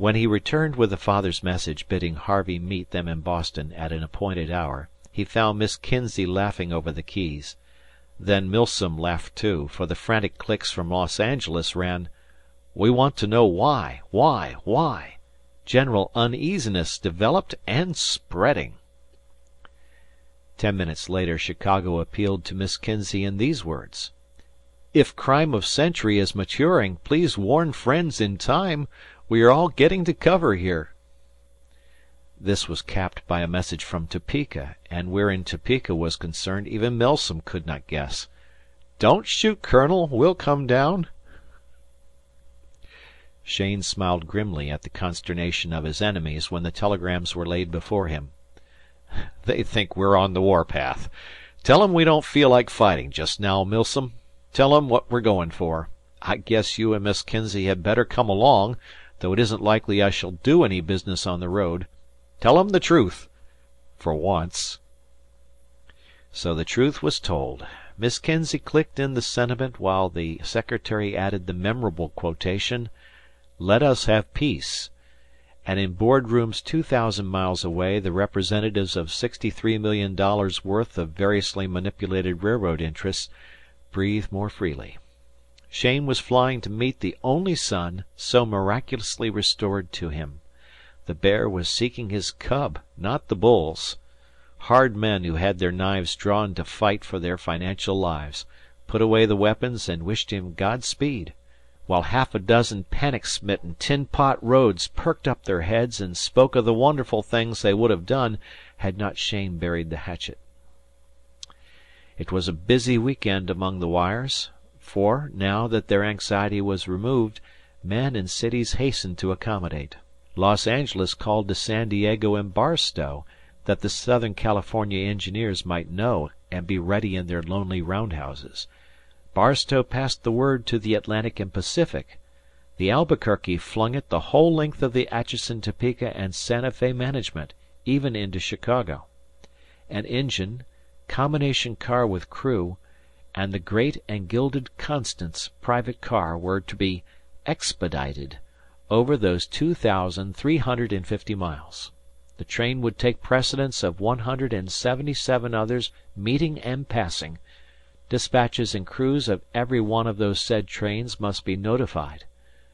When he returned with the father's message bidding Harvey meet them in Boston at an appointed hour, he found Miss Kinsey laughing over the keys. Then Milsom laughed too, for the frantic clicks from Los Angeles ran: "We want to know why. General uneasiness developed and spreading." 10 minutes later Chicago appealed to Miss Kinsey in these words: "If crime of century is maturing, please warn friends in time. We are all getting to cover here." This was capped by a message from Topeka, and wherein Topeka was concerned even Milsom could not guess. "Don't shoot, Colonel. We'll come down." Cheyne smiled grimly at the consternation of his enemies when the telegrams were laid before him. "They think we're on the war path. Tell 'em we don't feel like fighting just now, Milsom. Tell 'em what we're going for. I guess you and Miss Kinsey had better come along, though it isn't likely I shall do any business on the road. Tell 'em the truth. For once." So the truth was told. Miss Kinsey clicked in the sentiment while the secretary added the memorable quotation, "Let us have peace." And in board rooms 2,000 miles away the representatives of $63 million worth of variously manipulated railroad interests breathed more freely. Cheyne was flying to meet the only son so miraculously restored to him. The bear was seeking his cub, not the bulls. Hard men who had their knives drawn to fight for their financial lives put away the weapons and wished him Godspeed, while half a dozen panic-smitten tin-pot roads perked up their heads and spoke of the wonderful things they would have done had not Cheyne buried the hatchet. It was a busy week-end among the wires, for, now that their anxiety was removed, men and cities hastened to accommodate. Los Angeles called to San Diego and Barstow, that the Southern California engineers might know and be ready in their lonely roundhouses. Barstow passed the word to the Atlantic and Pacific. The Albuquerque flung it the whole length of the Atchison, Topeka, and Santa Fe management, even into Chicago. An engine, combination car with crew, and the great and gilded Constance private car were to be expedited over those 2,350 miles. The train would take precedence of 177 others meeting and passing. Dispatches and crews of every one of those said trains must be notified.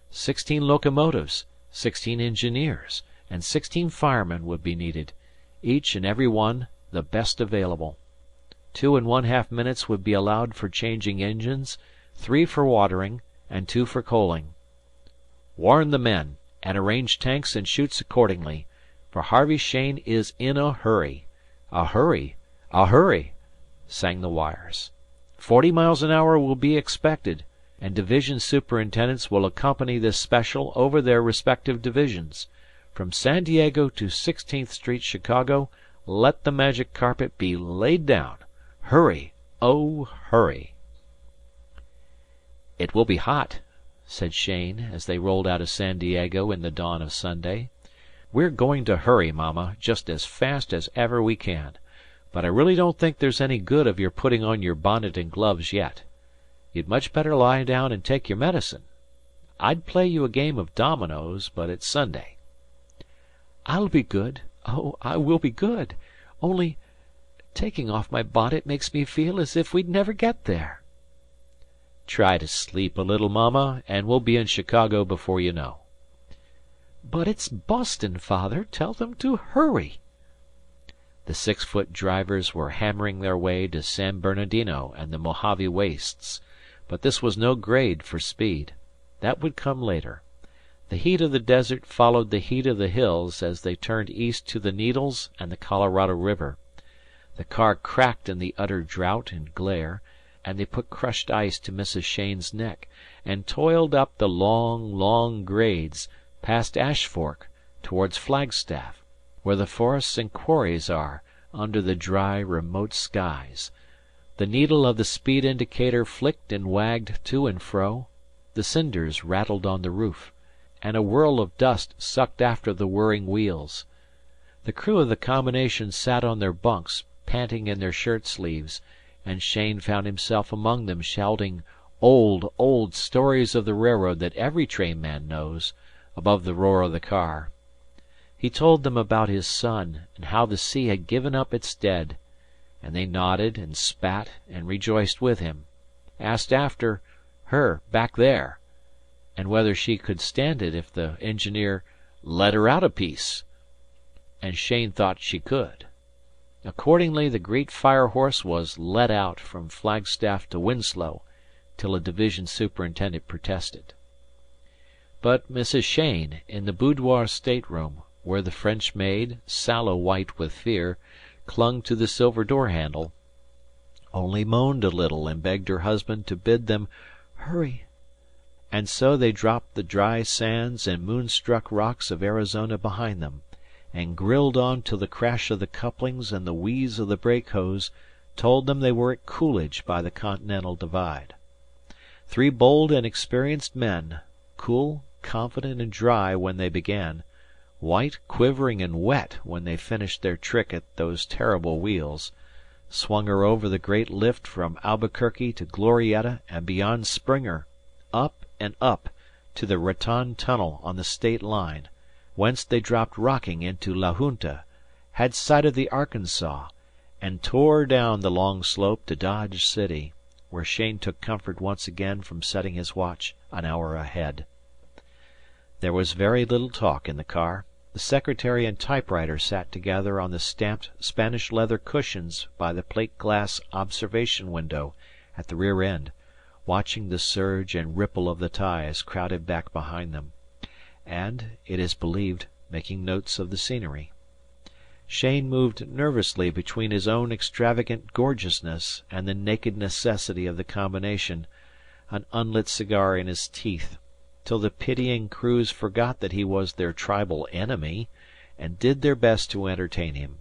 16 locomotives, 16 engineers, and 16 firemen would be needed, each and every one the best available. 2 1/2 minutes would be allowed for changing engines, 3 for watering, and 2 for coaling. Warn the men, and arrange tanks and chutes accordingly, for Harvey Cheyne is in a hurry. A hurry, a hurry, sang the wires. 40 miles an hour will be expected, and division superintendents will accompany this special over their respective divisions. From San Diego to 16th Street, Chicago, let the magic carpet be laid down. Hurry, oh, hurry. "It will be hot," said Cheyne, as they rolled out of San Diego in the dawn of Sunday. "We're going to hurry, Mama, just as fast as ever we can. But I really don't think there's any good of your putting on your bonnet and gloves yet. You'd much better lie down and take your medicine. I'd play you a game of dominoes, but it's Sunday." "I'll be good. Oh, I will be good. Only taking off my bonnet makes me feel as if we'd never get there." "Try to sleep a little, Mama, and we'll be in Chicago before you know." "But it's Boston, Father. Tell them to hurry." The 6-foot drivers were hammering their way to San Bernardino and the Mojave wastes, but this was no grade for speed. That would come later. The heat of the desert followed the heat of the hills as they turned east to the Needles and the Colorado River. The car cracked in the utter drought and glare, and they put crushed ice to Mrs. Cheyne's neck, and toiled up the long, long grades, past Ash Fork, towards Flagstaff, where the forests and quarries are, under the dry, remote skies. The needle of the speed indicator flicked and wagged to and fro, the cinders rattled on the roof, and a whirl of dust sucked after the whirring wheels. The crew of the combination sat on their bunks, panting in their shirt-sleeves, and Cheyne found himself among them shouting old, old stories of the railroad that every trainman knows, above the roar of the car. He told them about his son, and how the sea had given up its dead, and they nodded and spat and rejoiced with him, asked after her back there, and whether she could stand it if the engineer "let her out a piece," and Cheyne thought she could. Accordingly the great fire horse was "let out" from Flagstaff to Winslow, till a division superintendent protested. But Mrs. Cheyne, in the boudoir stateroom, where the French maid, sallow white with fear, clung to the silver door handle, only moaned a little and begged her husband to bid them hurry. And so they dropped the dry sands and moonstruck rocks of Arizona behind them, and grilled on till the crash of the couplings and the wheeze of the brake hose told them they were at Coolidge by the Continental Divide. 3 bold and experienced men, cool, confident, and dry when they began, white, quivering, and wet when they finished their trick at those terrible wheels, swung her over the great lift from Albuquerque to Glorietta and beyond Springer, up and up to the Raton tunnel on the state line, whence they dropped rocking into La Junta, had sight of the Arkansas, and tore down the long slope to Dodge City, where Cheyne took comfort once again from setting his watch an hour ahead. There was very little talk in the car. The secretary and typewriter sat together on the stamped Spanish leather cushions by the plate glass observation window at the rear end, watching the surge and ripple of the ties crowded back behind them, and, it is believed, making notes of the scenery. Cheyne moved nervously between his own extravagant gorgeousness and the naked necessity of the combination, an unlit cigar in his teeth, till the pitying crews forgot that he was their tribal enemy, and did their best to entertain him.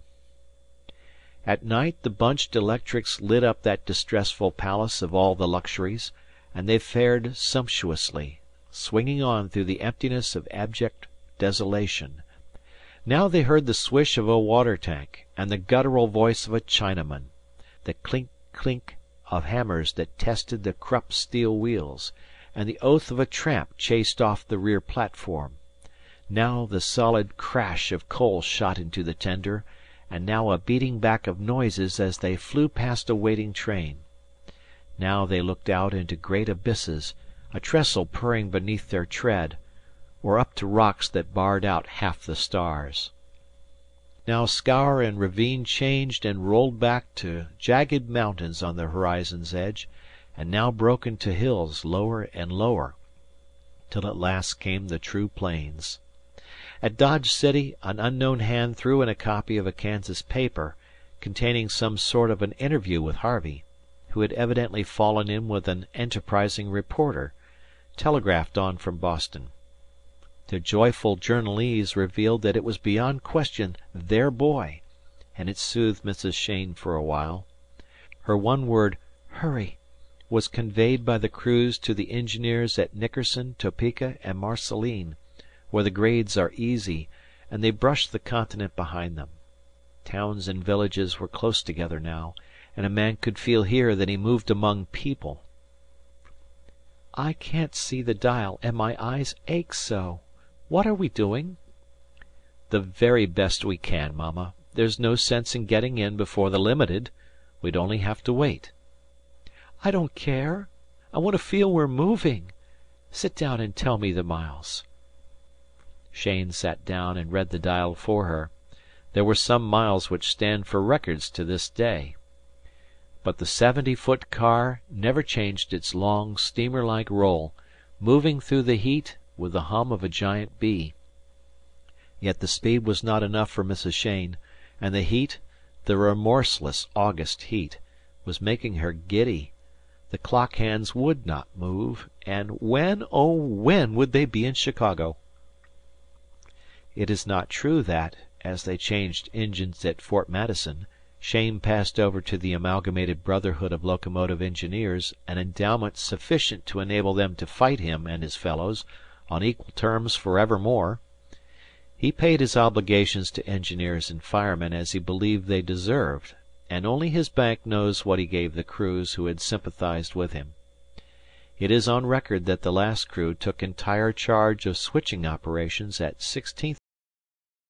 At night the bunched electrics lit up that distressful palace of all the luxuries, and they fared sumptuously, swinging on through the emptiness of abject desolation. Now they heard the swish of a water tank, and the guttural voice of a Chinaman, the clink clink of hammers that tested the Krupp steel wheels, and the oath of a tramp chased off the rear platform. Now the solid crash of coal shot into the tender, and now a beating back of noises as they flew past a waiting train. Now they looked out into great abysses, a trestle purring beneath their tread, or up to rocks that barred out half the stars. Now scaur and ravine changed and rolled back to jagged mountains on the horizon's edge, and now broke into hills lower and lower, till at last came the true plains. At Dodge City an unknown hand threw in a copy of a Kansas paper, containing some sort of an interview with Harvey, who had evidently fallen in with an enterprising reporter, telegraphed on from Boston. The joyful journalese revealed that it was beyond question their boy, and it soothed Mrs. Cheyne for a while. Her one word, "Hurry," was conveyed by the crews to the engineers at Nickerson, Topeka, and Marceline, where the grades are easy, and they brushed the continent behind them. Towns and villages were close together now, and a man could feel here that he moved among people. "I can't see the dial, and my eyes ache so. What are we doing?" "The very best we can, Mama. There's no sense in getting in before the limited. We'd only have to wait." "I don't care. I want to feel we're moving. Sit down and tell me the miles." Cheyne sat down and read the dial for her. There were some miles which stand for records to this day. But the 70-foot car never changed its long, steamer-like roll, moving through the heat with the hum of a giant bee. Yet the speed was not enough for Mrs. Cheyne, and the heat, the remorseless August heat, was making her giddy. The clock hands would not move, and when, oh when, would they be in Chicago? It is not true that, as they changed engines at Fort Madison, Cheyne passed over to the Amalgamated Brotherhood of Locomotive Engineers an endowment sufficient to enable them to fight him and his fellows on equal terms forevermore. He paid his obligations to engineers and firemen as he believed they deserved, and only his bank knows what he gave the crews who had sympathized with him. It is on record that the last crew took entire charge of switching operations at 16th.